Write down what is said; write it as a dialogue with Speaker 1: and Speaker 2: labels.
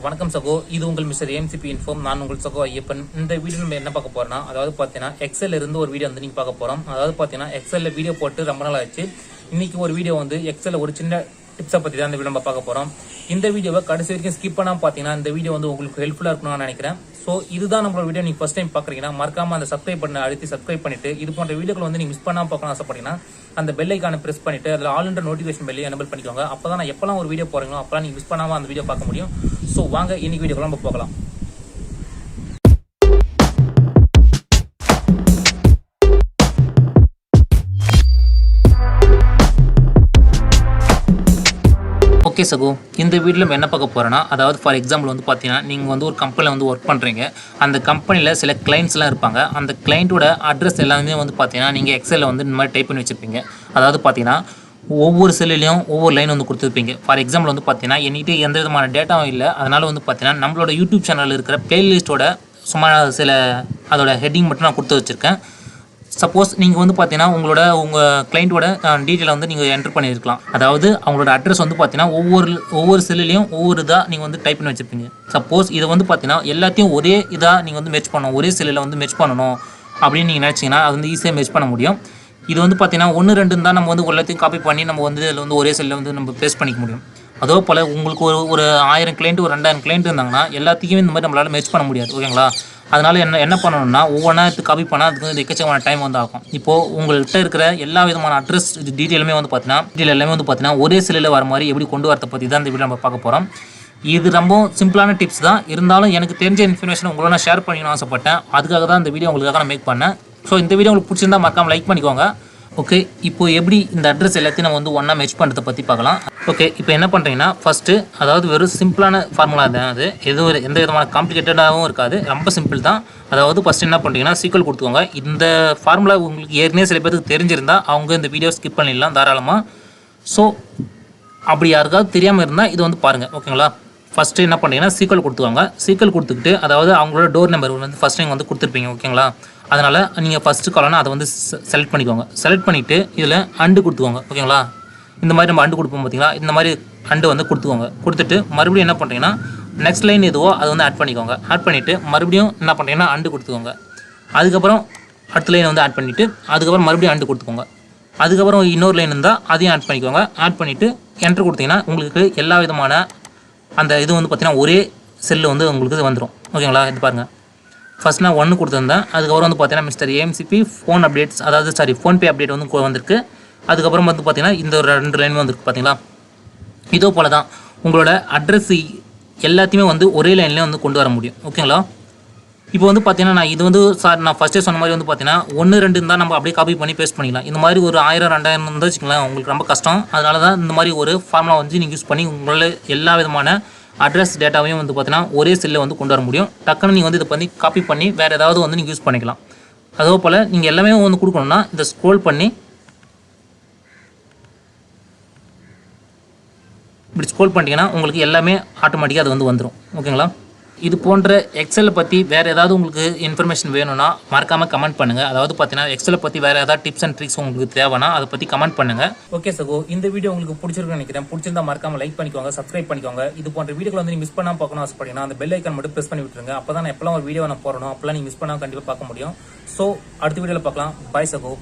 Speaker 1: வணக்கம் சகோ, இது உங்கள் மிஸ்டர் MCP இன்ஃபார்ம். நான் உங்கள் சகோ ஐயப்பன். இந்த வீடியோ நம்ம என்ன பார்க்க போறோம்னா, அதாவது பார்த்தீங்கன்னா எக்ஸல்ல இருந்து ஒரு வீடியோ வந்து நீங்க பார்க்க போறோம். அதாவது பார்த்தீங்கன்னா எக்ஸல்ல வீடியோ போட்டு ரொம்ப நாள் ஆச்சு. இன்னைக்கு ஒரு வீடியோ வந்து எக்ஸல்ல ஒரு சின்ன டிப்ஸை பத்தி தான் இந்த வீடியோ நம்ம பார்க்க போறோம். இந்த வீடியோவை கடைசி வரைக்கும் ஸ்கிப் பண்ணாம பார்த்தீங்கன்னா இந்த வீடியோ வந்து உங்களுக்கு ஹெல்ப்ஃபுல்லா இருக்கணும்னு நான் நினைக்கிறேன். ஸோ இதுதான் நம்மளோட வீடியோ நீங்க ஃபர்ஸ்ட் டைம் பாக்குறீங்கன்னா மறக்காம அந்த சப்ஸ்கிரைப் பண்ண அழுத்தி சப்ஸ்கிரைப் பண்ணிட்டு இது போன்ற வீடியோக்கள் வந்து நீங்க மிஸ் பண்ணாம பார்க்கணும் ஆசைப்பட்டீங்கன்னா அந்த பெல் ஐக்கான பிரஸ் பண்ணிட்டு அதில் ஆல் என்ற நோட்டிஃபிகேஷன் பெல்லையும் எனபிள் பண்ணிக்கோங்க. அப்பதான் நான் எப்பெல்லாம் ஒரு வீடியோ போறீங்களோ அப்பெல்லாம் நீங்க மிஸ் பண்ணாம அந்த வீடியோ பார்க்க முடியும். ஸோ வாங்க இன்னைக்கு வீடியோக்குள்ள நம்ம போகலாம். ஓகே சகோ, இந்த வீடியோவில் நம்ம என்ன பார்க்க போகிறோன்னா, அதாவது ஃபார் எக்ஸாம்பிள் வந்து பார்த்தீங்கன்னா நீங்கள் வந்து ஒரு கம்பெனியில் வந்து ஒர்க் பண்ணுறீங்க. அந்த கம்பெனியில் சில கிளைண்ட்ஸ்லாம் இருப்பாங்க. அந்த கிளைண்ட்டோட அட்ரஸ் எல்லாமே வந்து பார்த்தீங்கன்னா நீங்கள் எக்ஸலில் வந்து இந்த மாதிரி டைப் பண்ணி வச்சுருப்பீங்க. அதாவது பார்த்தீங்கன்னா ஒவ்வொரு செல்லுலையும் ஒவ்வொரு லைன் வந்து கொடுத்துருப்பீங்க. ஃபார் எக்ஸாம்பிள் வந்து பார்த்தீங்கன்னா என்கிட்ட எந்த விதமான டேட்டாவும் இல்லை. அதனால் வந்து பார்த்தீங்கன்னா நம்மளோட யூடியூப் சேனலில் இருக்கிற பிளேலிஸ்ட்டோட சும்மா சில அதோட ஹெட்டிங் மட்டும் நான் கொடுத்து வச்சுருக்கேன். சப்போஸ் நீங்கள் வந்து பார்த்தீங்கன்னா உங்கள் கிளைண்ட்டோட டீட்டெயிலை வந்து நீங்கள் என்ட்ரு பண்ணியிருக்கலாம். அதாவது அவங்களோட அட்ரஸ் வந்து பார்த்தீங்கன்னா ஒவ்வொரு செல்லுலையும் ஒவ்வொரு இதாக நீங்கள் வந்து டைப் பண்ணி வச்சுருப்பீங்க. சப்போஸ் இதை வந்து பார்த்தீங்கன்னா எல்லாத்தையும் ஒரே இதாக நீங்கள் வந்து மெர்ஜ் பண்ணணும், ஒரே செல்லில் வந்து மெர்ஜ் பண்ணணும் அப்படின்னு நீங்கள் நினச்சிங்கன்னா அது வந்து ஈஸியாக மெர்ஜ் பண்ண முடியும். இது வந்து பார்த்தீங்கன்னா 1-2 தான் நம்ம வந்து எல்லாத்தையும் காப்பி பண்ணி நம்ம வந்து இதில் வந்து ஒரே செல்லில் வந்து நம்ம பேஸ்ட் பண்ணிக்க முடியும். அதோ போல் உங்களுக்கு ஒரு 1000 கிளைண்ட் ஒரு 2000 கிளைண்ட் இருந்தாங்கன்னா எல்லாத்தையுமே இந்த மாதிரி நம்மளால் மெர்ஜ் பண்ண முடியாது. ஓகேங்களா? அதனால் என்ன பண்ணணும்னா ஒவ்வொன்றா எடுத்து காப்பி பண்ணால் அதுக்கு வந்து எக்கச்சக்கமான டைம் வந்து ஆகும். இப்போது உங்கள்கிட்ட இருக்கிற எல்லா விதமான அட்ரஸ் டீட்டெயிலுமே வந்து பார்த்தீங்கன்னா ஒரே செல்லில் வர மாதிரி எப்படி கொண்டு வரதை பற்றி தான் இந்த வீடியோ நம்ம பார்க்க போகிறோம். இது ரொம்ப சிம்பிளான டிப்ஸ் தான். இருந்தாலும் எனக்கு தெரிஞ்ச இன்ஃபர்மேஷன் உங்களோட நான் ஷேர் பண்ணிக்கணும்னு ஆசைப்பட்டேன். அதுக்காக தான் இந்த வீடியோ உங்களுக்காக நான் மேக் பண்ணேன். ஸோ இந்த வீடியோ உங்களுக்கு பிடிச்சிருந்தா மறக்காம லைக் பண்ணிக்கோங்க. ஓகே, இப்போ எப்படி இந்த அட்ரஸ் எல்லாத்தையும் நம்ம வந்து ஒன்றா மெர்ஜ் பண்ணுறதை பற்றி பார்க்கலாம். ஓகே, இப்போ என்ன பண்ணுறீங்கன்னா ஃபஸ்ட்டு அதாவது வெறும் சிம்பிளான ஃபார்முலா தான். அது எந்த விதமான காம்ப்ளிகேட்டடாகவும் இருக்காது, ரொம்ப சிம்பிள் தான். அதாவது ஃபஸ்ட்டு என்ன பண்ணுறீங்கன்னா சீக்வல் கொடுத்துக்கோங்க. இந்த ஃபார்முலா உங்களுக்கு ஏற்கனவே சில பேருக்கு தெரிஞ்சிருந்தால் அவங்க இந்த வீடியோ ஸ்கிப் பண்ணிடலாம் தாராளமாக. ஸோ அப்படி யாருக்காவது தெரியாமல் இருந்தால் இது வந்து பாருங்கள். ஓகேங்களா? ஃபஸ்ட்டு என்ன பண்ணுறீங்கன்னா சீக்வல் கொடுத்துவாங்க. சீக்வல் கொடுத்துக்கிட்டு அதாவது அவங்களோட டோர் நம்பர் வந்து ஃபஸ்ட் டைம் வந்து கொடுத்துருப்பீங்க. ஓகேங்களா? அதனால் நீங்கள் ஃபஸ்ட்டு காலம்னா அதை வந்து செலக்ட் பண்ணிக்கோங்க. செலக்ட் பண்ணிவிட்டு இதில் அண்டு கொடுத்துக்கோங்க. ஓகேங்களா? இந்த மாதிரி நம்ம அண்டு கொடுப்போம் பார்த்தீங்களா? இந்த மாதிரி அண்டு வந்து கொடுத்துக்கோங்க. கொடுத்துட்டு மறுபடியும் என்ன பண்ணுறீங்கன்னா நெக்ஸ்ட் லைன் எதுவோ அதை வந்து ஆட் பண்ணிக்கோங்க. ஆட் பண்ணிவிட்டு மறுபடியும் என்ன பண்ணுறீங்கன்னா அண்டு கொடுத்துக்கோங்க. அதுக்கப்புறம் அடுத்த லைன் வந்து ஆட் பண்ணிவிட்டு அதுக்கப்புறம் மறுபடியும் அண்டு கொடுத்துக்கோங்க. அதுக்கப்புறம் இன்னொரு லைன் இருந்தால் அதையும் ஆட் பண்ணிக்கோங்க. ஆட் பண்ணிவிட்டு என்ட்ரு கொடுத்தீங்கன்னா உங்களுக்கு எல்லா விதமான அந்த இது வந்து பார்த்திங்கன்னா ஒரே செல்லு வந்து உங்களுக்கு இது வந்துடும். ஓகேங்களா? இது பாருங்கள். ஃபஸ்ட் நான் 1 கொடுத்துருந்தேன். அதுக்கப்புறம் வந்து பார்த்தீங்கன்னா மிஸ்டர் MCP ஃபோன் அப்டேட்ஸ், அதாவது ஃபோன்பே அப்டேட் வந்து வந்திருக்கு. அதுக்கப்புறம் வந்து பார்த்தீங்கன்னா இந்த ஒரு 2 லைன் வந்துருக்கு. பார்த்தீங்களா? இதோ போல் தான் உங்களோட அட்ரஸ் எல்லாத்தையுமே வந்து ஒரே லைன்லேயே வந்து கொண்டு வர முடியும். ஓகேங்களா? இப்போ வந்து பார்த்தீங்கன்னா நான் இது வந்து நான் ஃபஸ்ட்டே சொன்ன மாதிரி வந்து பார்த்தீங்கன்னா 1-2 இருந்தால் நம்ம அப்படியே காப்பி பண்ணி பேஸ்ட் பண்ணிக்கலாம். இந்த மாதிரி ஒரு 1000-2000 இருந்தால் வச்சுக்கலாம் உங்களுக்கு ரொம்ப கஷ்டம். அதனால தான் இந்த மாதிரி ஒரு ஃபார்முலா வந்து நீங்கள் யூஸ் பண்ணி உங்களால் எல்லா விதமான அட்ரஸ் டேட்டாவையும் வந்து பார்த்தீங்கன்னா ஒரே செல்லில் வந்து கொண்டு வர முடியும். டக்குன்னு நீங்கள் வந்து இதை பண்ணி காப்பி பண்ணி வேறு ஏதாவது வந்து நீங்கள் யூஸ் பண்ணிக்கலாம். அதே போல் நீங்கள் எல்லாமே வந்து கொடுக்கணும்னா இதை ஸ்க்ரோல் பண்ணி இப்படி ஸ்க்ரோல் பண்ணிட்டீங்கன்னா உங்களுக்கு எல்லாமே ஆட்டோமேட்டிக்காக அது வந்து வந்துடும். ஓகேங்களா? இது போன்ற எக்ஸலை பற்றி வேறு ஏதாவது உங்களுக்கு இன்ஃபர்மேஷன் வேணும்னா மறக்காமல் கமெண்ட் பண்ணுங்கள். அதாவது பார்த்தீங்கன்னா எக்ஸலை பற்றி வேறு ஏதாவது டிப்ஸ் அண்ட் ட்ரிக்ஸ் உங்களுக்கு தேவைன்னா அதை பற்றி கமெண்ட் பண்ணுங்கள். ஓகே சகோ, இந்த வீடியோ உங்களுக்கு பிடிச்சிருக்குன்னு நினைக்கிறேன். பிடிச்சிருந்தா மறக்காமல் லைக் பண்ணிக்கோங்க, சப்ஸ்கிரைப் பண்ணிக்கோங்க. இது போன்ற வீடியோக்களை வந்து நீங்கள் மிஸ் பண்ணாமல் பார்க்கணும் ஆசைப்பட்டீங்கன்னா அந்த பெல் ஐக்கான் மட்டும் ப்ரெஸ் பண்ணி விட்டுருங்க. அப்போ தான் நான் எப்போலாம் ஒரு வீடியோ நான் போடணும் அப்போலாம் நீங்கள் மிஸ் பண்ணாமல் கண்டிப்பாக பார்க்க முடியும். ஸோ அடுத்த வீடியோவில் பார்க்கலாம். பாய் சகோ.